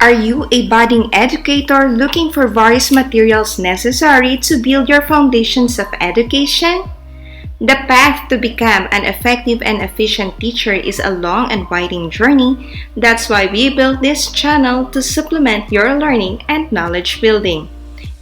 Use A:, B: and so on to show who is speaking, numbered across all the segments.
A: Are you a budding educator looking for various materials necessary to build your foundations of education? The path to become an effective and efficient teacher is a long and winding journey. That's why we built this channel to supplement your learning and knowledge building.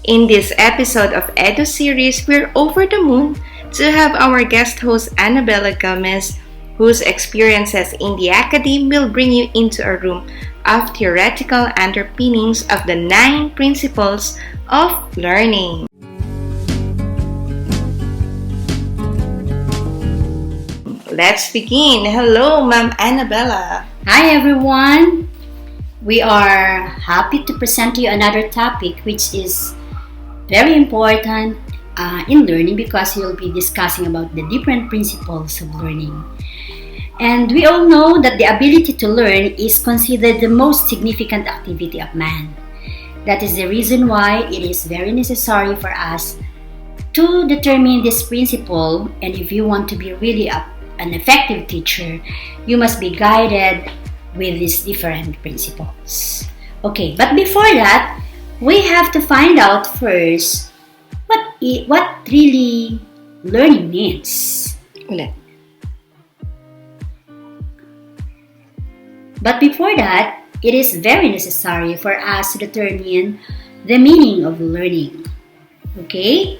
A: In this episode of Edu Series, we're over the moon to have our guest host Annabella Gomez, whose experiences in the academy will bring you into a room of theoretical underpinnings of the 9 principles of learning. Let's begin. Hello, Ma'am Annabella.
B: Hi everyone! We are happy to present to you another topic which is very important in learning because we'll be discussing about the different principles of learning. And we all know that the ability to learn is considered the most significant activity of man. That is the reason why it is very necessary for us to determine this principle, and if you want to be really an effective teacher, you must be guided with these different principles. Okay, but before that, we have to find out first what really learning means.
A: Ulit.
B: But before that, it is very necessary for us to determine the meaning of learning. Okay?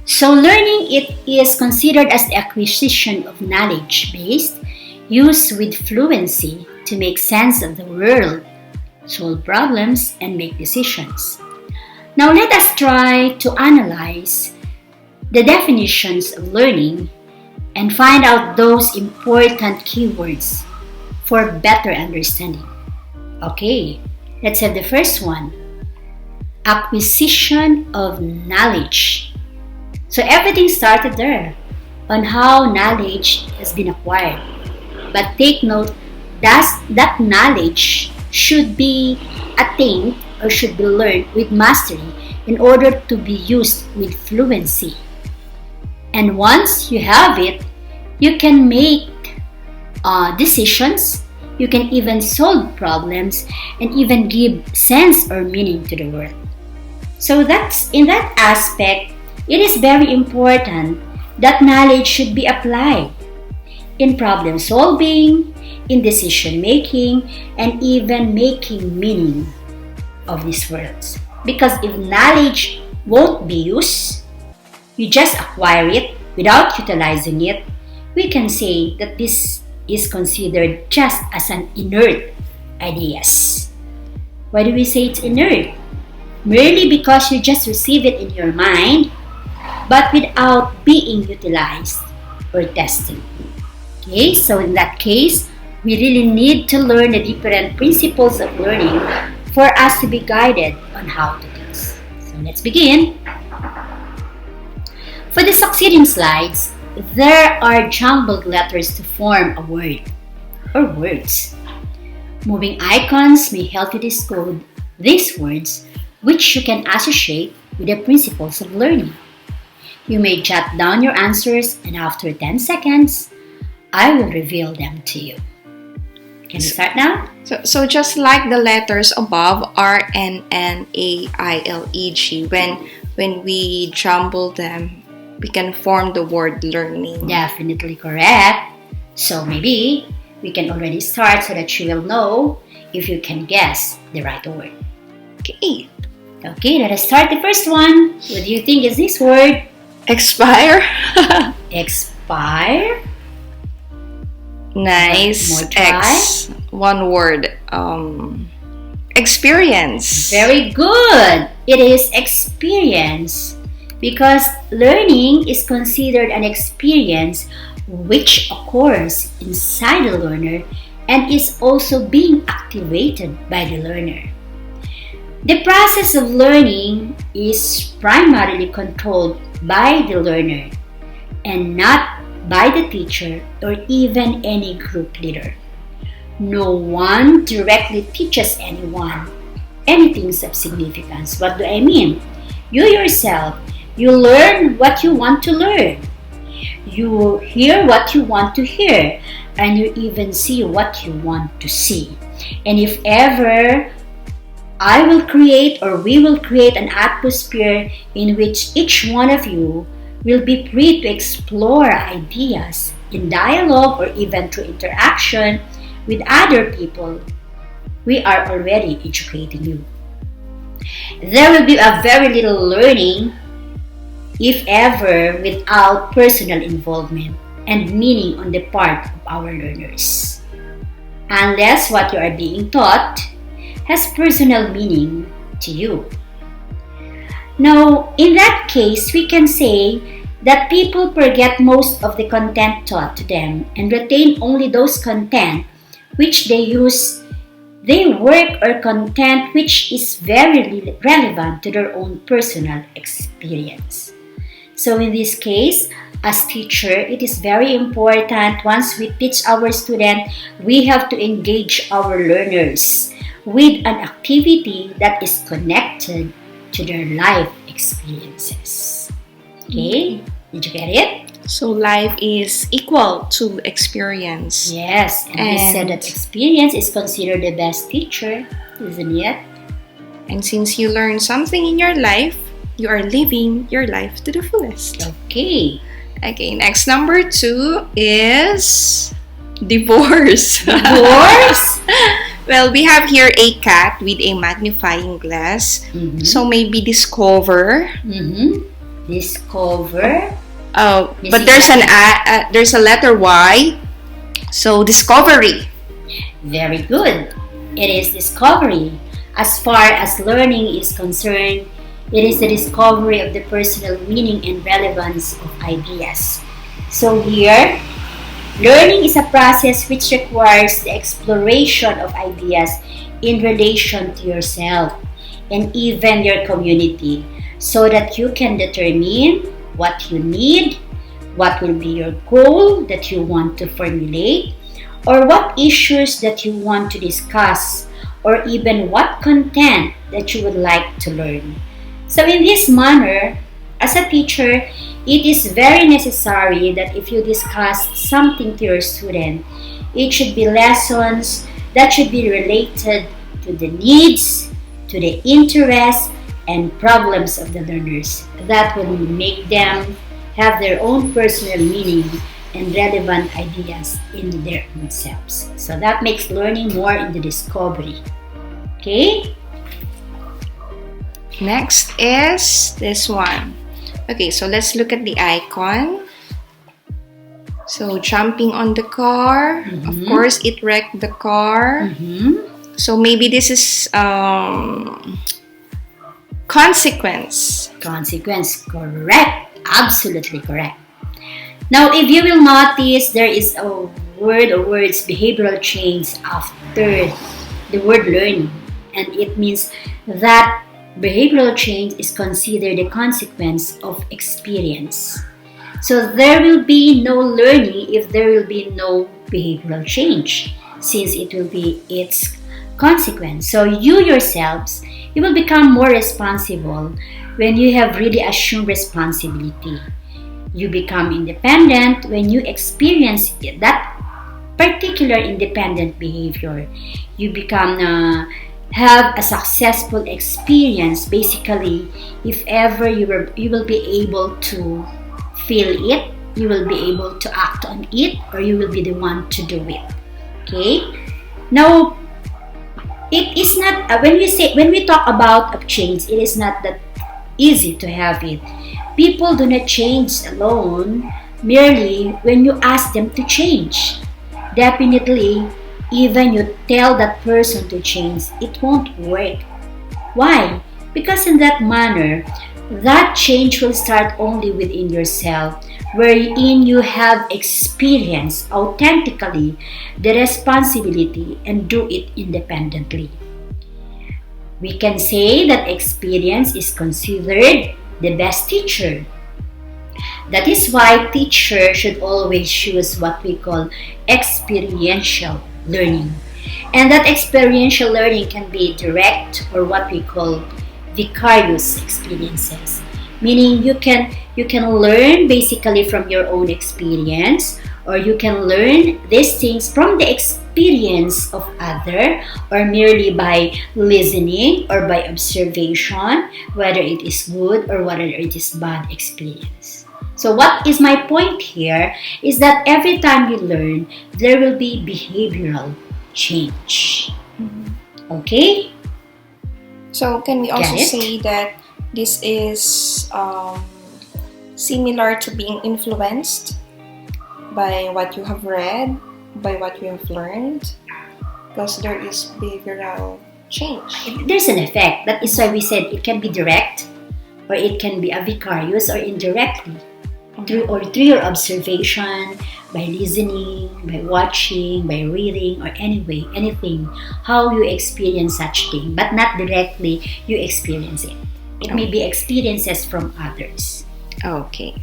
B: So learning, it is considered as the acquisition of knowledge based, used with fluency to make sense of the world, solve problems, and make decisions. Now let us try to analyze the definitions of learning and find out those important keywords for better understanding. Okay, let's have the first one. Acquisition of knowledge. So everything started there on how knowledge has been acquired. But take note that knowledge should be attained or should be learned with mastery in order to be used with fluency. And once you have it, you can make decisions, you can even solve problems, and even give sense or meaning to the world. So that's in that aspect, it is very important that knowledge should be applied in problem solving, in decision making, and even making meaning of these worlds. Because if knowledge won't be used, you just acquire it without utilizing it, we can say that this is considered just as an inert ideas. Why do we say it's inert? Merely because you just receive it in your mind, but without being utilized or tested. Okay, so in that case, we really need to learn the different principles of learning for us to be guided on how to do this. So let's begin. For the succeeding slides, there are jumbled letters to form a word or words. Moving icons may help you decode these words, which you can associate with the principles of learning. You may jot down your answers, and after 10 seconds, I will reveal them to you. Can we start now?
A: So just like the letters above, R, N, N, A, I, L, E, G, when we jumble them, we can form the word learning.
B: Definitely correct. So maybe we can already start so that you will know if you can guess the right word.
A: Okay.
B: Okay, let us start the first one. What do you think is this word?
A: Expire.
B: Expire.
A: Nice.
B: More try.
A: X. One word. Experience.
B: Very good. It is experience. Because learning is considered an experience which occurs inside the learner and is also being activated by the learner. The process of learning is primarily controlled by the learner and not by the teacher or even any group leader. No one directly teaches anyone anything of significance. What do I mean? You yourself, you learn what you want to learn. You hear what you want to hear, and you even see what you want to see. And if ever I will create or we will create an atmosphere in which each one of you will be free to explore ideas in dialogue or even through interaction with other people. We are already educating you. There will be a very little learning, if ever, without personal involvement and meaning on the part of our learners. Unless what you are being taught has personal meaning to you. Now, in that case, we can say that people forget most of the content taught to them and retain only those content which they use, they work or content which is very relevant to their own personal experience. So in this case, as teacher, it is very important once we teach our student, we have to engage our learners with an activity that is connected to their life experiences. Okay? Did you get it?
A: So life is equal to experience.
B: Yes, and we said that experience is considered the best teacher, isn't it?
A: And since you learn something in your life, you are living your life to the fullest.
B: Okay.
A: Okay, next number 2 is divorce.
B: Divorce?
A: Well, we have here a cat with a magnifying glass.
B: Mm-hmm.
A: So maybe discover.
B: Mm-hmm. Discover.
A: Oh, but there's a letter Y. So discovery.
B: Very good. It is discovery. As far as learning is concerned, it is the discovery of the personal meaning and relevance of ideas. So here, learning is a process which requires the exploration of ideas in relation to yourself and even your community so that you can determine what you need, what will be your goal that you want to formulate, or what issues that you want to discuss, or even what content that you would like to learn. So in this manner, as a teacher, it is very necessary that if you discuss something to your student, it should be lessons that should be related to the needs, to the interests, and problems of the learners. That will make them have their own personal meaning and relevant ideas in their own selves. So that makes learning more in the discovery. Okay?
A: Next is this one. Okay, so let's look at the icon. So jumping on the car.
B: Mm-hmm.
A: Of course, it wrecked the car.
B: Mm-hmm.
A: So maybe this is consequence.
B: Consequence, correct. Absolutely correct. Now, if you will notice, there is a word or words behavioral change after the word learning. And it means that behavioral change is considered a consequence of experience. So there will be no learning if there will be no behavioral change, since it will be its consequence. So you yourselves, you will become more responsible when you have really assumed responsibility. You become independent when you experience that particular independent behavior. You become have a successful experience. Basically, if ever you will be able to feel it, you will be able to act on it, or you will be the one to do it. Okay? Now, it is not when we talk about a change, it is not that easy to have it. People do not change alone merely when you ask them to change. Definitely, even you tell that person to change, it won't work. Why? Because in that manner, that change will start only within yourself, wherein you have experienced authentically the responsibility and do it independently. We can say that experience is considered the best teacher. That is why teachers should always choose what we call experiential learning. And that experiential learning can be direct or what we call vicarious experiences. Meaning you can learn basically from your own experience, or you can learn these things from the experience of other, or merely by listening or by observation, whether it is good or whether it is bad experience. So what is my point here is that every time you learn, there will be behavioral change. Okay?
A: So can we also
B: Get it?
A: say that this is similar to being influenced by what you have read, by what you have learned? Because there is behavioral change.
B: There's an effect. That is why we said it can be direct, or it can be a vicarious, or indirectly. Through your observation, by listening, by watching, by reading, or anyway, anything, how you experience such thing, but not directly you experience it. It may be experiences from others.
A: Okay.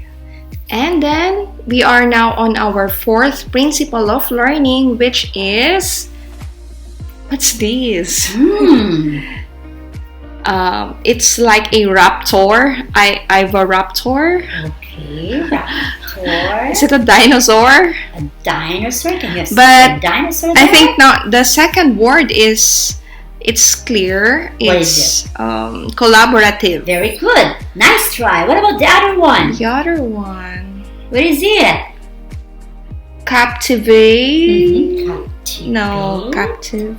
A: And then we are now on our fourth principle of learning, which is, what's this? It's like a raptor. I've a raptor.
B: Okay, raptor.
A: Is it a dinosaur?
B: A dinosaur? Can you have
A: But
B: a dinosaur
A: I
B: there?
A: think now the second word is, it's clear.
B: What
A: It's collaborative.
B: Very good. Nice try. What about the other one?
A: The other one,
B: What is it?
A: captivate.
B: Captive.
A: No, captive.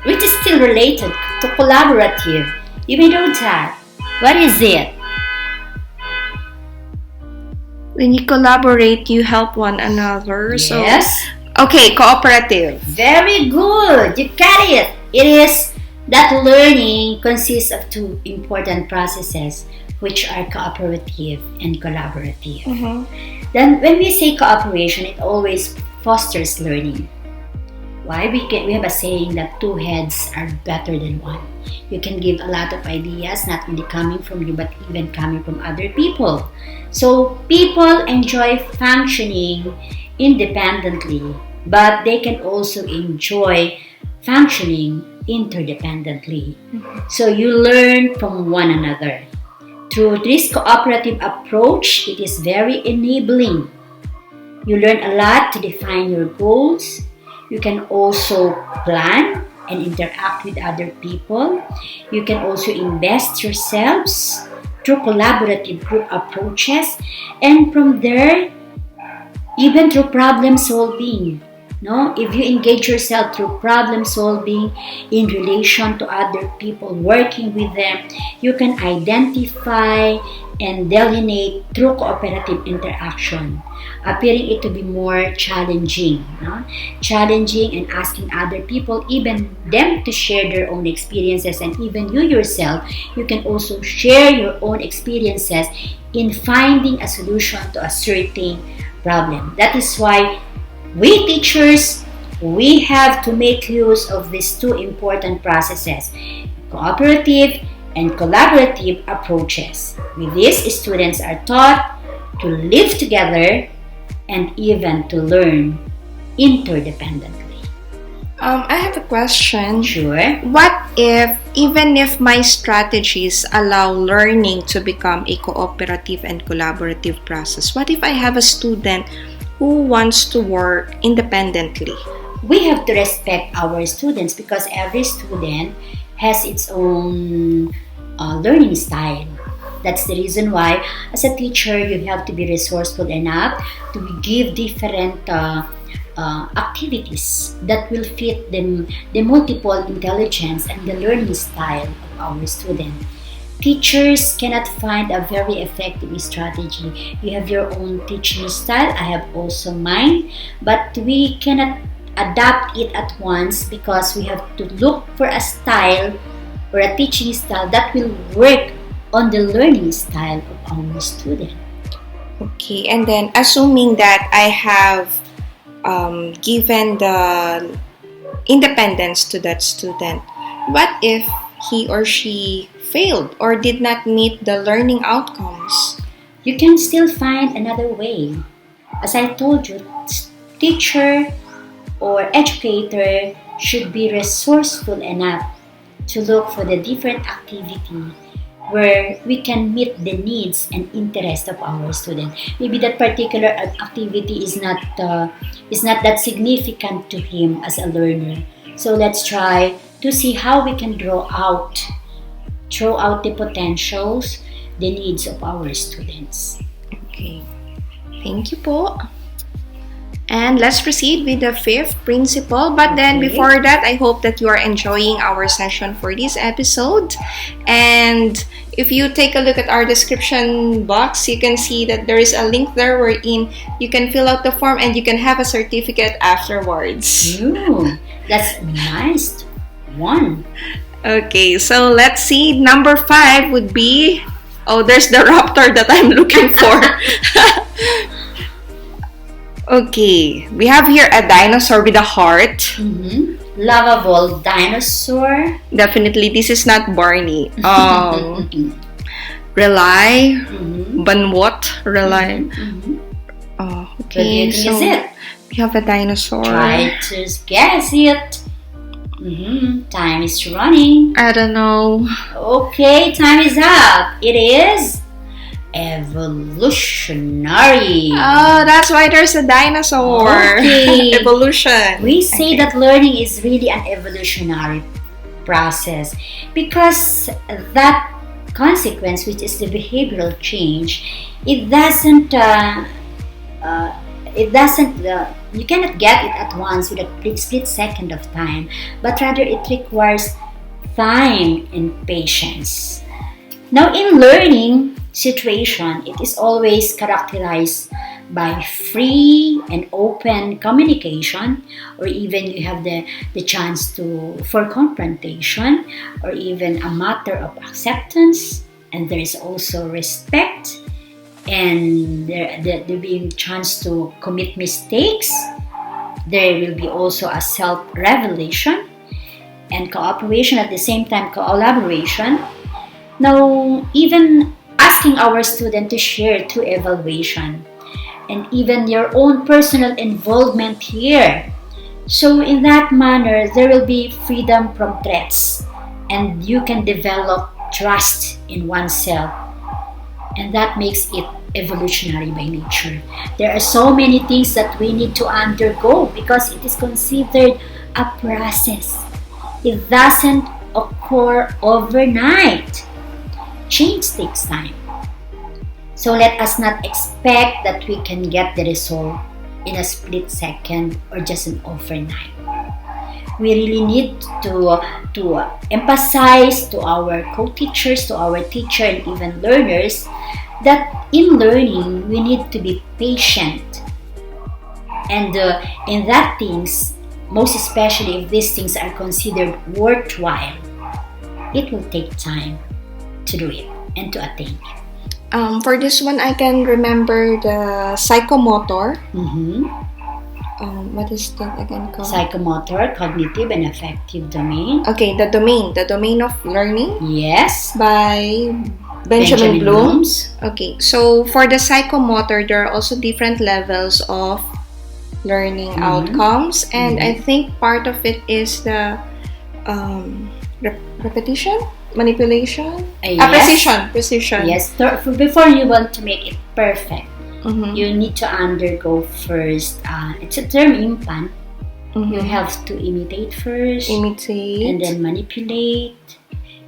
B: Which is still related to collaborative. You may know that. What is it?
A: When you collaborate, you help one another.
B: Yes.
A: So, okay, cooperative.
B: Very good. You got it. It is that learning consists of two important processes, which are cooperative and collaborative. Then when we say cooperation, it always fosters learning. Why? We have a saying that two heads are better than one. You can give a lot of ideas, not only coming from you, but even coming from other people. So people enjoy functioning independently, but they can also enjoy functioning interdependently. So you learn from one another. Through this cooperative approach, it is very enabling. You learn a lot to define your goals. You can also plan and interact with other people. You can also invest yourselves through collaborative group approaches, and from there, even through problem solving. No? If you engage yourself through problem solving in relation to other people, working with them, you can identify and delineate through cooperative interaction, appearing it to be more challenging. No? Challenging and asking other people, even them, to share their own experiences, and even you yourself, you can also share your own experiences in finding a solution to a certain problem. That is why we teachers, we have to make use of these two important processes, cooperative and collaborative approaches. With this, students are taught to live together and even to learn interdependently.
A: I have a question.
B: Sure.
A: What if, even if my strategies allow learning to become a cooperative and collaborative process, what if I have a student who wants to work independently?
B: We have to respect our students because every student has its own learning style. That's the reason why, as a teacher, you have to be resourceful enough to give different activities that will fit the multiple intelligence and the learning style of our student. Teachers cannot find a very effective strategy. You have your own teaching style, I have also mine, but we cannot adapt it at once because we have to look for a style or a teaching style that will work on the learning style of our student.
A: Okay, and then assuming that I have given the independence to that student, what if he or she failed or did not meet the learning outcomes?
B: You can still find another way. As I told you, teacher or educator should be resourceful enough to look for the different activity where we can meet the needs and interest of our student. Maybe that particular activity is not that significant to him as a learner. So let's try to see how we can draw out the potentials, the needs of our students.
A: Okay. Thank you po. And let's proceed with the fifth principle. But then before that, I hope that you are enjoying our session for this episode. And if you take a look at our description box, you can see that there is a link there wherein you can fill out the form and you can have a certificate afterwards.
B: Ooh, that's nice one.
A: Okay, so let's see. Number 5 would be... Oh, there's the raptor that I'm looking for. Okay, we have here a dinosaur with a heart.
B: Lovable dinosaur.
A: Definitely, this is not Barney. Rely, Banwat, rely. Oh, okay, so
B: is it?
A: we have a dinosaur.
B: Try to guess it. Time is running.
A: I don't know.
B: Okay, time is up. It is evolutionary.
A: Oh, that's why there's a dinosaur.
B: Okay.
A: Evolution.
B: We say that learning is really an evolutionary process because that consequence, which is the behavioral change, it doesn't you cannot get it at once with a split second of time, but rather it requires time and patience. Now, in learning situation, it is always characterized by free and open communication, or even you have the chance for confrontation, or even a matter of acceptance, and there is also respect, and there being chance to commit mistakes. There will be also a self-revelation and cooperation, at the same time collaboration. Now, even asking our student to share through evaluation, and even your own personal involvement here. So in that manner, there will be freedom from threats, and you can develop trust in oneself, and that makes it evolutionary by nature. There are so many things that we need to undergo because it is considered a process. It doesn't occur overnight. Change takes time. So let us not expect that we can get the result in a split second or just an overnight. We really need to emphasize to our co-teachers, to our teacher, and even learners that in learning we need to be patient. And in that things, most especially if these things are considered worthwhile, it will take time to do it and to attain it.
A: For this one, I can remember the psychomotor. What is that again called?
B: Psychomotor, cognitive, and affective domain.
A: Okay, the domain of learning.
B: Yes.
A: By Benjamin Bloom. Okay, so for the psychomotor, there are also different levels of learning outcomes, and I think part of it is the repetition, manipulation, precision.
B: Yes, before you want to make it perfect, you need to undergo first. It's a term implant. You have to imitate first, and then manipulate.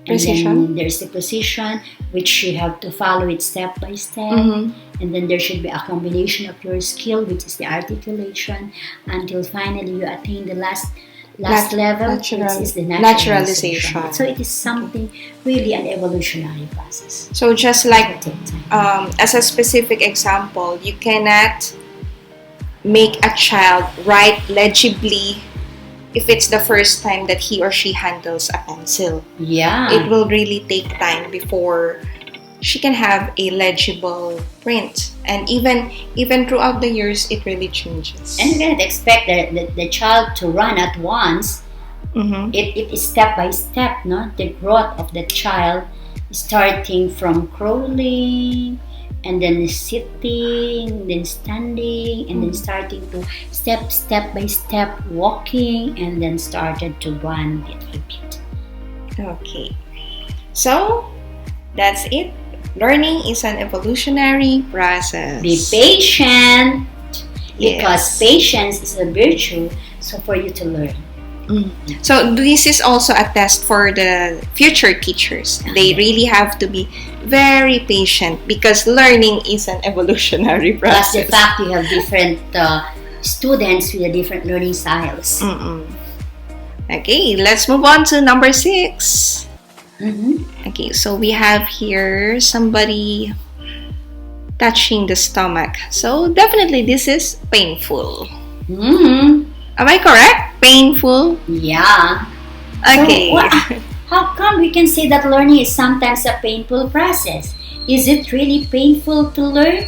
A: Precision.
B: And then there's the precision, which you have to follow it step by step. And then there should be a combination of your skill, which is the articulation, until finally you attain the last level, which is the naturalization. So it is something really an evolutionary process.
A: So just like as a specific example, you cannot make a child write legibly if it's the first time that he or she handles a pencil.
B: Yeah.
A: It will really take time before she can have a legible print. And even throughout the years, it really changes.
B: And you cannot expect the child to run at once. It is step by step, no? The growth of the child starting from crawling, and then sitting, then standing, and then starting to step by step walking, and then started to run bit by bit.
A: Okay. So, That's it. Learning is an evolutionary process.
B: Be patient, because
A: Yes.
B: patience is a virtue, so for you to learn.
A: So this is also a test for the future teachers. They really have to be very patient because learning is an evolutionary
B: Plus the
A: process.
B: fact you have different students with different learning styles.
A: Okay, let's move on to number 6.
B: Mm-hmm.
A: Okay, so we have here somebody touching the stomach. So definitely this is painful.
B: Mm-hmm.
A: Am I correct? Painful?
B: Yeah.
A: Okay.
B: So, how come we can say that learning is sometimes a painful process? Is it really painful to learn?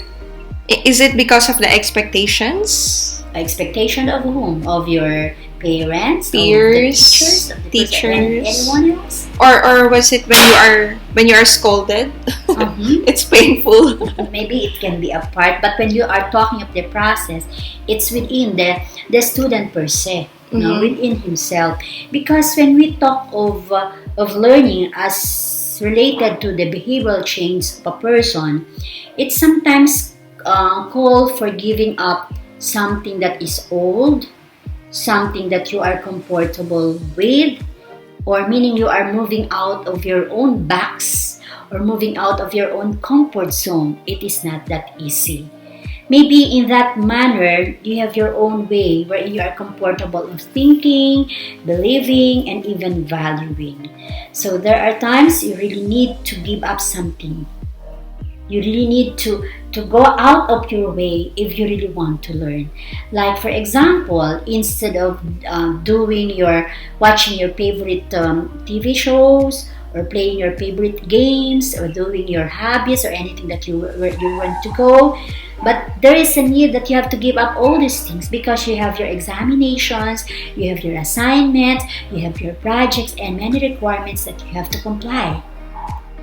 A: Is it because of the expectations?
B: Expectation of whom? Of your parents,
A: Peers,
B: of the
A: teachers,
B: anyone else?
A: or was it when you are scolded? It's painful.
B: Maybe it can be a part, but when you are talking of the process, it's within the student per se, within himself. Because when we talk of learning as related to the behavioral change of a person, it's sometimes called for giving up something that is old, something that you are comfortable with, or meaning you are moving out of your own box or moving out of your own comfort zone. It is not that easy. Maybe in that manner, you have your own way where you are comfortable of thinking, believing, and even valuing. So there are times you really need to give up something. You really need to go out of your way if you really want to learn. Like for example, instead of watching your favorite TV shows, or playing your favorite games, or doing your hobbies, or anything that you want to go, but there is a need that you have to give up all these things because you have your examinations, you have your assignments, you have your projects, and many requirements that you have to comply.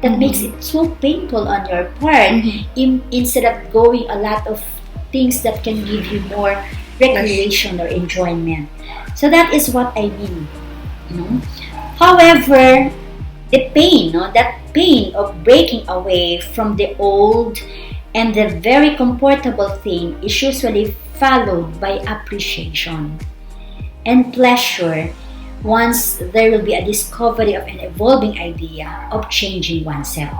B: That makes it so painful on your part, instead of going a lot of things that can give you more recreation or enjoyment. So that is what I mean. However, the pain, that pain of breaking away from the old and the very comfortable thing is usually followed by appreciation and pleasure once there will be a discovery of an evolving idea of changing oneself.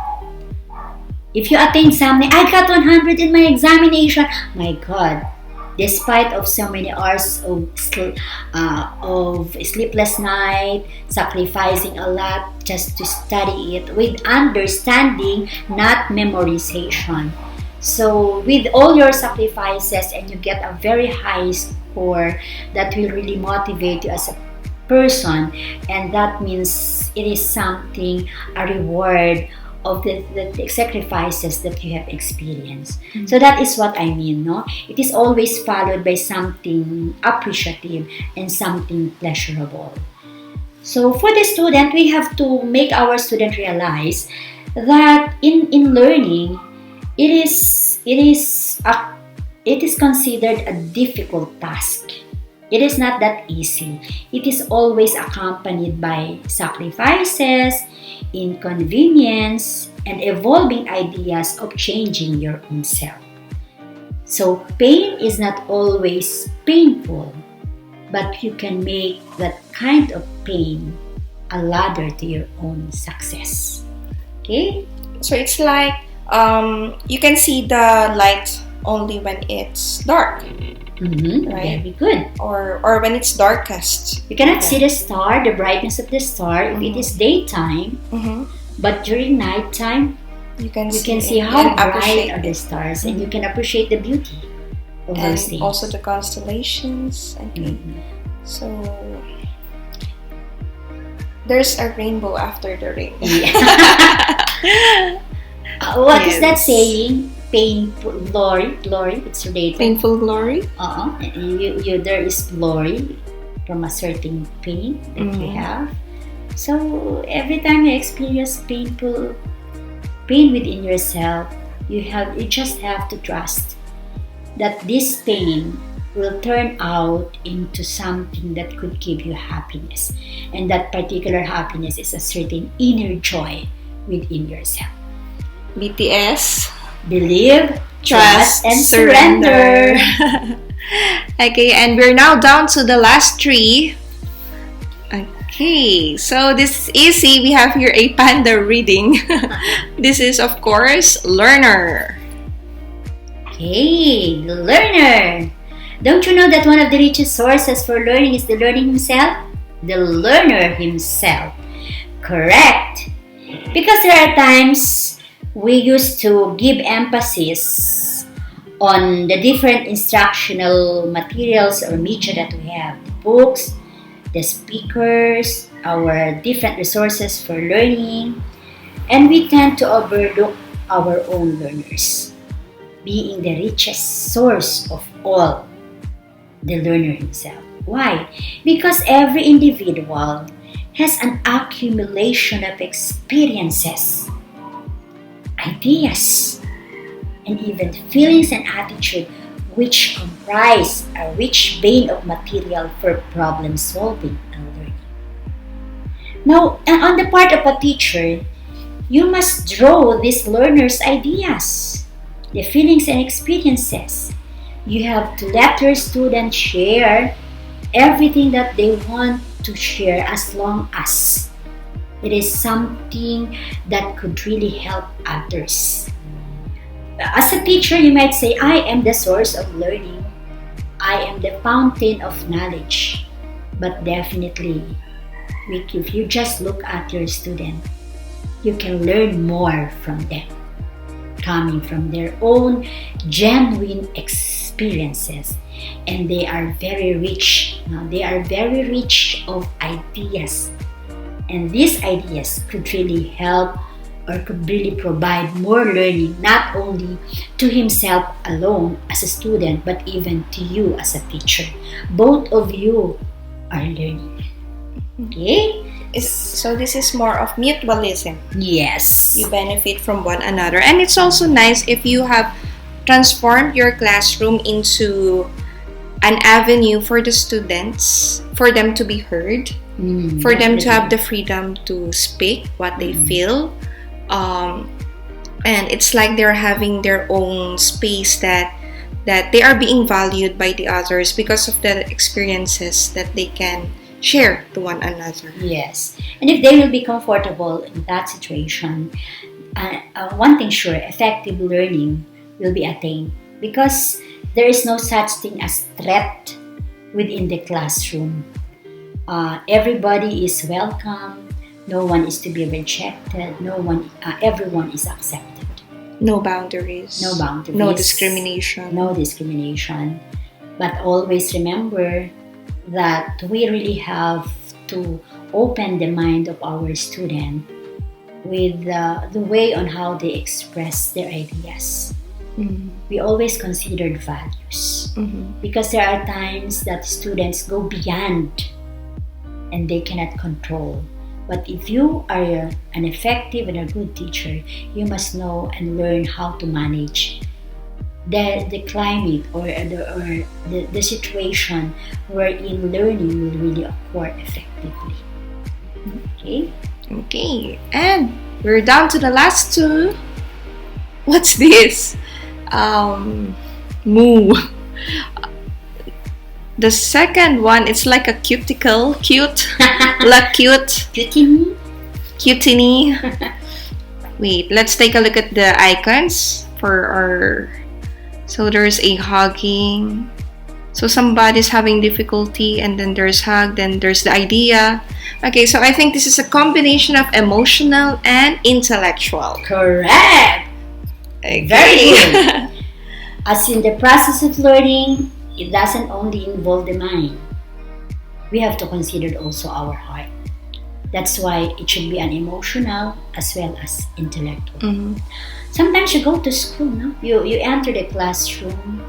B: If you attain something, I got 100 in my examination. My God, despite of so many hours of sleepless night, sacrificing a lot just to study it with understanding, not memorization. So with all your sacrifices, and you get a very high score that will really motivate you as a person, and that means it is something, a reward of the sacrifices that you have experienced. So that is what I mean, no? It is always followed by something appreciative and something pleasurable. So for the student, we have to make our student realize that in learning, it is considered a difficult task. It is not that easy. It is always accompanied by sacrifices, inconvenience, and evolving ideas of changing your own self. So pain is not always painful, but you can make that kind of pain a ladder to your own success. Okay?
A: So it's like you can see the light only when it's dark. Right?
B: Very good.
A: Or when it's darkest.
B: You cannot see the star, the brightness of the star, if it is daytime. But during nighttime, you can see how bright are the stars, and you can appreciate the beauty of those things.
A: Also the constellations. So there's a rainbow after the rain.
B: What is that saying? Painful glory. It's related.
A: Painful glory.
B: There is glory from a certain pain that you have. So every time you experience pain within yourself, you just have to trust that this pain will turn out into something that could give you happiness, and that particular happiness is a certain inner joy within yourself.
A: BTS.
B: Believe,
A: Trust,
B: and
A: surrender.
B: surrender.
A: Okay, and we're now down to the last three. Okay, so this is easy. We have here a panda reading. This is, of course, learner.
B: Okay, the learner. Don't you know that one of the richest sources for learning is the learning himself? The learner himself. Correct. Because there are times we used to give emphasis on the different instructional materials or media that we have. The books, the speakers, our different resources for learning. And we tend to overlook our own learners, being the richest source of all, the learner himself. Why? Because every individual has an accumulation of experiences, ideas, and even feelings and attitude which comprise a rich vein of material for problem solving and learning. Now, on the part of a teacher, you must draw these learners' ideas, the feelings and experiences. You have to let your students share everything that they want to share as long as it is something that could really help others. As a teacher, you might say, I am the source of learning. I am the fountain of knowledge. But definitely, if you just look at your student, you can learn more from them, coming from their own genuine experiences. And they are very rich. They are very rich of ideas. And these ideas could really help or could really provide more learning, not only to himself alone as a student, but even to you as a teacher. Both of you are learning. Okay?
A: So this is more of mutualism.
B: Yes.
A: You benefit from one another. And it's also nice if you have transformed your classroom into an avenue for the students, for them to be heard, for them to have the freedom to speak what they feel. And it's like they're having their own space that they are being valued by the others because of the experiences that they can share to one another.
B: Yes. And if they will be comfortable in that situation, one thing sure, effective learning will be attained because there is no such thing as threat within the classroom. Everybody is welcome. No one is to be rejected. Everyone is accepted.
A: No boundaries.
B: No boundaries.
A: No discrimination.
B: No discrimination. But always remember that we really have to open the mind of our student with the way on how they express their ideas. We always considered values because there are times that students go beyond and they cannot control. But if you are an effective and a good teacher, you must know and learn how to manage the climate or the situation wherein learning will really occur effectively.
A: Okay, and we're down to the last two. What's this? Moo. The second one, it's like a cuticle. Cute. La cute. Cutiny. Wait, let's take a look at the icons for our... So there's a hugging. So somebody's having difficulty and then there's hug, then there's the idea. Okay, so I think this is a combination of emotional and intellectual.
B: Correct.
A: Okay.
B: Very good. As in the process of learning, it doesn't only involve the mind. We have to consider also our heart. That's why it should be an emotional as well as intellectual. Sometimes you go to school, no? You enter the classroom.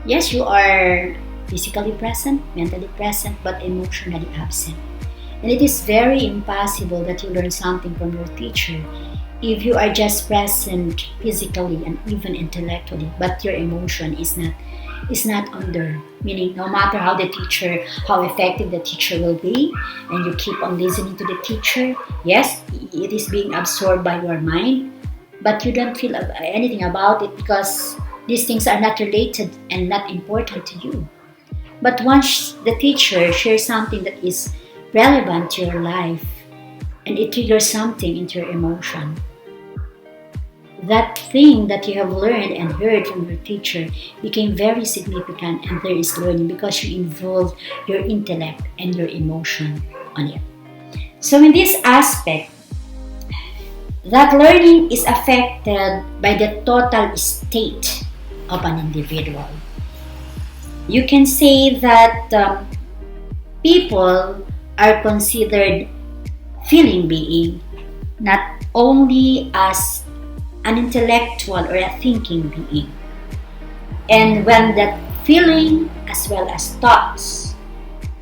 B: Yes, you are physically present, mentally present, but emotionally absent. And it is very impossible that you learn something from your teacher if you are just present physically and even intellectually, but your emotion is not on there. Meaning, no matter how effective the teacher will be, and you keep on listening to the teacher, yes, it is being absorbed by your mind, but you don't feel anything about it because these things are not related and not important to you. But once the teacher shares something that is relevant to your life and it triggers something into your emotion, that thing that you have learned and heard from your teacher became very significant, and there is learning because you involve your intellect and your emotion on it. So in this aspect, that learning is affected by the total state of an individual. You can say that people are considered feeling being, not only as an intellectual or a thinking being. And when that feeling as well as thoughts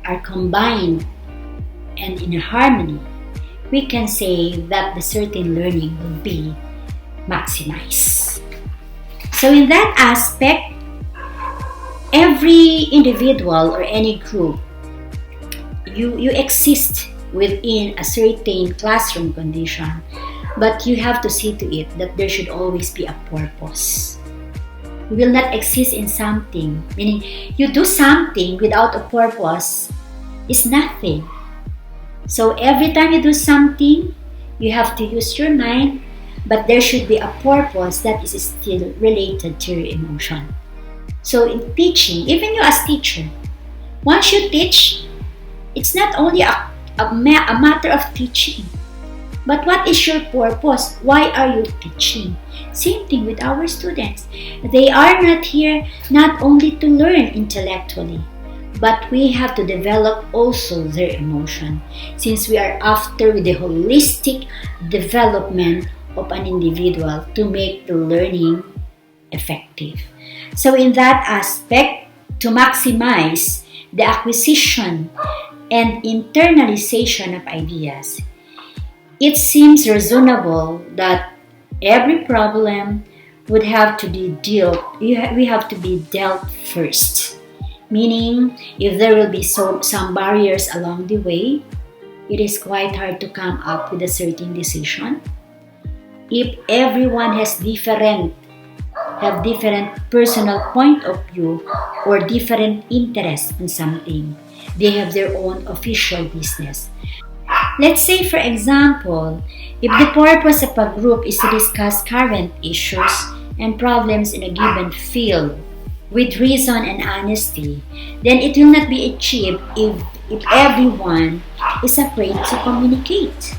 B: are combined and in harmony, we can say that the certain learning will be maximized. So in that aspect, every individual or any group, you exist within a certain classroom condition, but you have to see to it that there should always be a purpose. You will not exist in something, meaning you do something without a purpose is nothing. So every time you do something, you have to use your mind, but there should be a purpose that is still related to your emotion. So in teaching, even you as teacher, once you teach, it's not only a matter of teaching, but what is your purpose? Why are you teaching? Same thing with our students. They are not here not only to learn intellectually, but we have to develop also their emotion, since we are after the holistic development of an individual to make the learning effective. So in that aspect, to maximize the acquisition and internalization of ideas, it seems reasonable that every problem would have to be we have to be dealt first. Meaning, if there will be some barriers along the way, it is quite hard to come up with a certain decision. If everyone have different personal point of view or different interests in something, they have their own official business. Let's say, for example, if the purpose of a group is to discuss current issues and problems in a given field with reason and honesty, then it will not be achieved if everyone is afraid to communicate.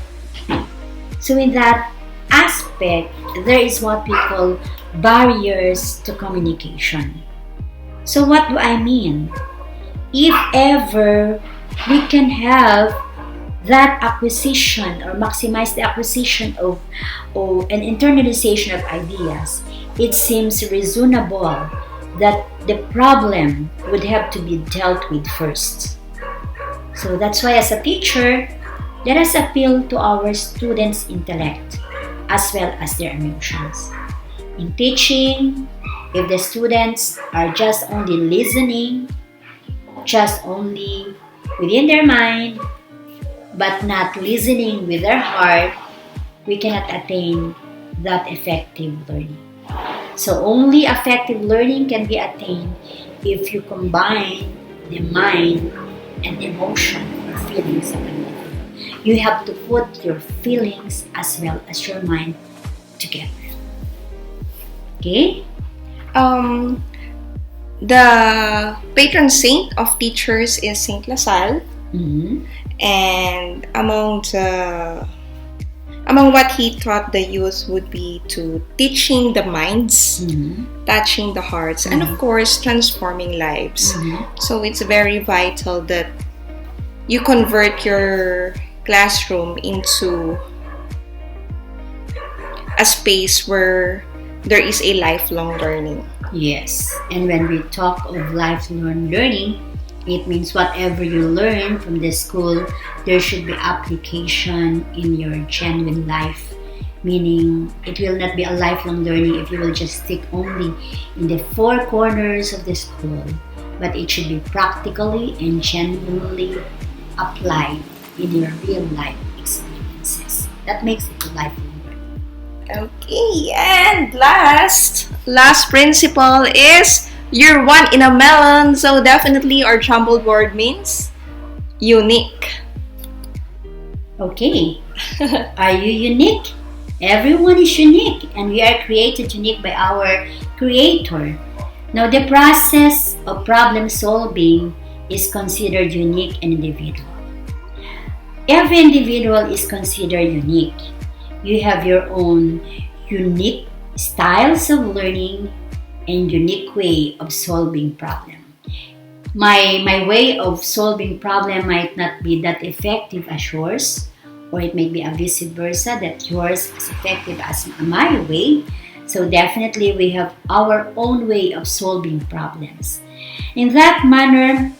B: So in that aspect, there is what we call barriers to communication. So what do I mean? If ever we can have that acquisition or maximize the acquisition of an internalization of ideas, it seems reasonable that the problem would have to be dealt with first. So that's why as a teacher, let us appeal to our students' intellect as well as their emotions. In teaching, if the students are just only listening, just only within their mind, but not listening with their heart, we cannot attain that effective learning. So only effective learning can be attained if you combine the mind and emotion or feelings of another. You have to put your feelings as well as your mind together. Okay?
A: The patron saint of teachers is Saint LaSalle.
B: Mm-hmm.
A: And among what he taught the youth would be to teaching the minds, touching the hearts, and of course transforming lives. So it's very vital that you convert your classroom into a space where there is a lifelong learning.
B: Yes, and when we talk of lifelong learning, it means whatever you learn from the school, there should be application in your genuine life. Meaning, it will not be a lifelong learning if you will just stick only in the four corners of the school, but it should be practically and genuinely applied in your real life experiences. That makes it a lifelong learning.
A: Okay, and last principle is you're one in a melon. So definitely our jumbled word means unique.
B: Okay. Are you unique? Everyone is unique, and we are created unique by our Creator. Now, the process of problem solving is considered unique and individual. Every individual is considered unique. You have your own unique styles of learning and unique way of solving problem. My way of solving problem might not be that effective as yours, or it may be a vice versa, that yours is effective as my way. So definitely we have our own way of solving problems. In that manner,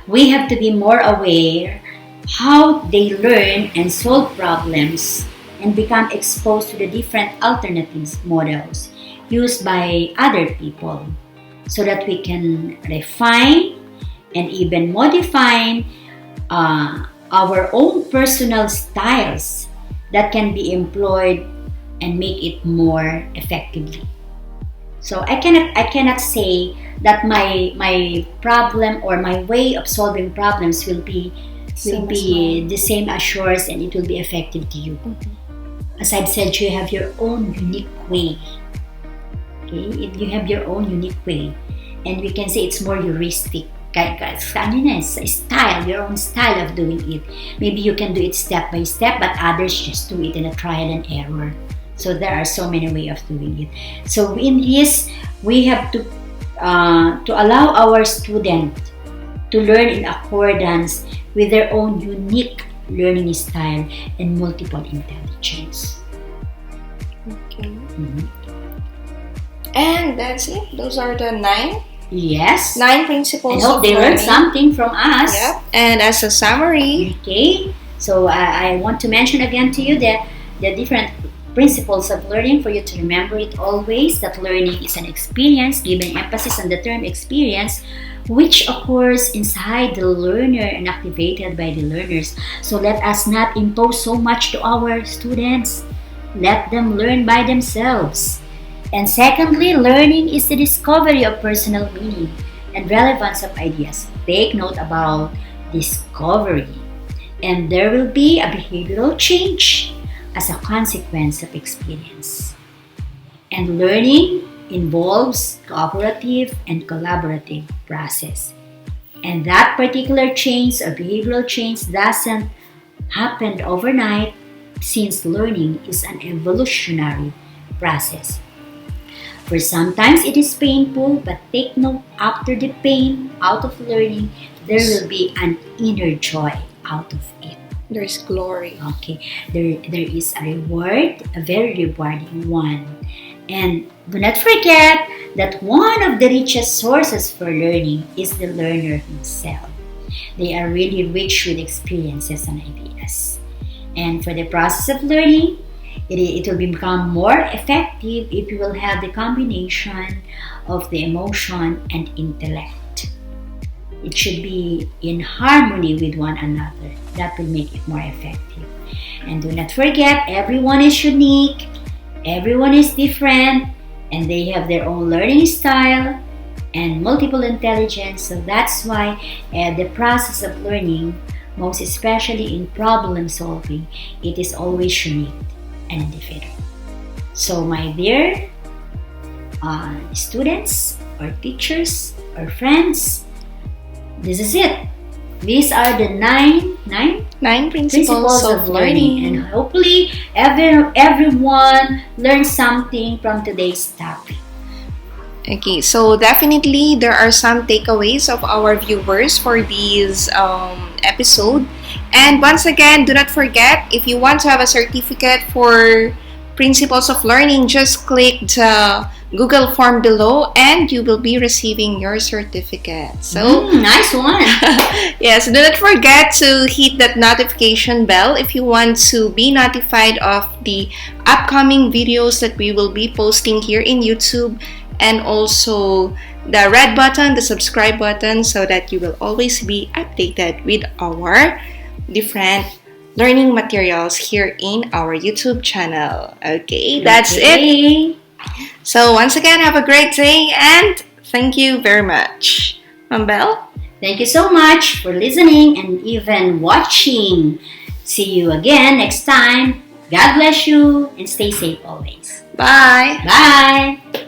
B: we have to be more aware how they learn and solve problems and become exposed to the different alternatives models used by other people, so that we can refine and even modify our own personal styles that can be employed and make it more effectively. So I cannot say that my problem or my way of solving problems will be the same as yours and it will be effective to you. Mm-hmm. As I've said, you have your own unique way. Okay, you have your own unique way, and we can say it's more heuristic. Style, your own style of doing it. Maybe you can do it step by step, but others just do it in a trial and error. So there are so many ways of doing it. So in this, we have to allow our student to learn in accordance with their own unique learning style and multiple intelligence.
A: Okay.
B: Mm-hmm.
A: And that's it. Those are the 9.
B: Yes.
A: 9 principles.
B: I hope they learned something from us.
A: Yep. And as a summary.
B: Okay. So I want to mention again to you that the different principles of learning for you to remember it always, that learning is an experience, giving emphasis on the term experience, which occurs inside the learner and activated by the learners. So let us not impose so much to our students. Let them learn by themselves. And secondly, learning is the discovery of personal meaning and relevance of ideas. Take note about discovery. And there will be a behavioral change as a consequence of experience. And learning involves cooperative and collaborative process. And that particular change or behavioral change doesn't happen overnight, since learning is an evolutionary process. For sometimes it is painful, but take note, after the pain out of learning, there will be an inner joy out of it.
A: There is glory.
B: Okay, there is a reward, a very rewarding one. And do not forget that one of the richest sources for learning is the learner himself. They are really rich with experiences and ideas. And for the process of learning, it will become more effective if you will have the combination of the emotion and intellect. It should be in harmony with one another. That will make it more effective. And do not forget, everyone is unique, everyone is different, and they have their own learning style and multiple intelligence. So that's why the process of learning, most especially in problem solving, it is always unique and individual. So my dear students or teachers or friends, this is it. These are the nine principles of learning, and hopefully everyone learned something from today's topic.
A: Okay, so definitely there are some takeaways of our viewers for this episode. And once again, do not forget, if you want to have a certificate for Principles of Learning, just click the Google form below and you will be receiving your certificate. So
B: nice one.
A: Yes, do not forget to hit that notification bell if you want to be notified of the upcoming videos that we will be posting here in YouTube, and also the red button, the subscribe button, so that you will always be updated with our different learning materials here in our YouTube channel. Okay, that's it. So once again, have a great day and thank you very much. Mambel?
B: Thank you so much for listening and even watching. See you again next time. God bless you and stay safe always.
A: Bye.
B: Bye.